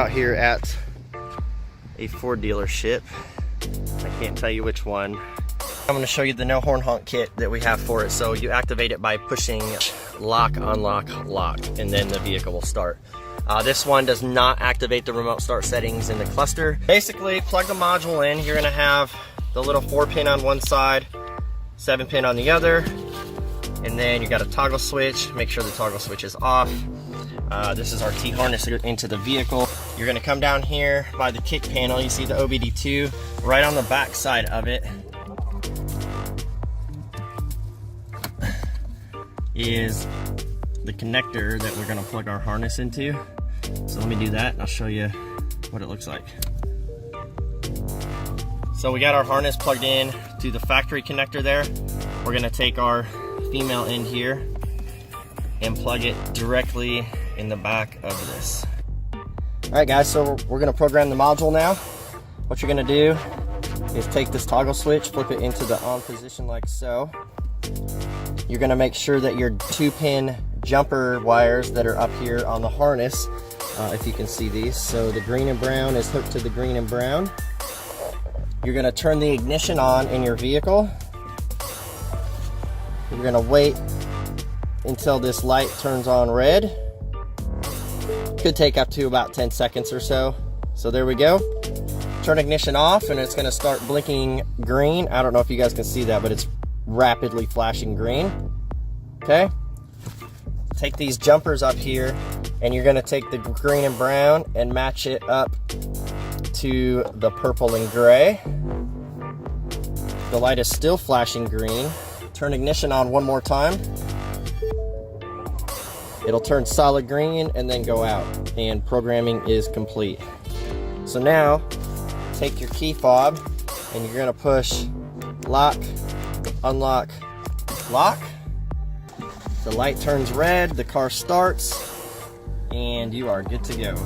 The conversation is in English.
out here at a Ford dealership. I can't tell you which one. I'm gonna show you the no horn honk kit that we have for it. So you activate it by pushing lock, unlock, lock, and then the vehicle will start. This one does not activate the remote start settings in the cluster. Basically, plug the module in. You're gonna have the little 4-pin on one side, 7-pin on the other, and then you got a toggle switch. Make sure the toggle switch is off. This is our T-harness into the vehicle. You're gonna come down here by the kick panel. You see the OBD2 right on the back side of it is the connector that we're gonna plug our harness into. So let me do that and I'll show you what it looks like. So we got our harness plugged in to the factory connector there. We're gonna take our female end here and plug it directly in the back of this. All right guys, so we're gonna program the module now. What you're gonna do is take this toggle switch, flip it into the on position like so. You're gonna make sure that your 2-pin jumper wires that are up here on the harness, if you can see these, so the green and brown is hooked to the green and brown. You're gonna turn the ignition on in your vehicle. You're gonna wait until this light turns on red. Could take up to about 10 seconds or so. So there we go. Turn ignition off and it's gonna start blinking green. I don't know if you guys can see that, but it's rapidly flashing green. Okay. Take these jumpers up here and you're gonna take the green and brown and match it up to the purple and gray. The light is still flashing green. Turn ignition on one more time. It'll turn solid green and then go out, and programming is complete. So now take your key fob and you're gonna push lock, unlock, lock. The light turns red, the car starts, and you are good to go.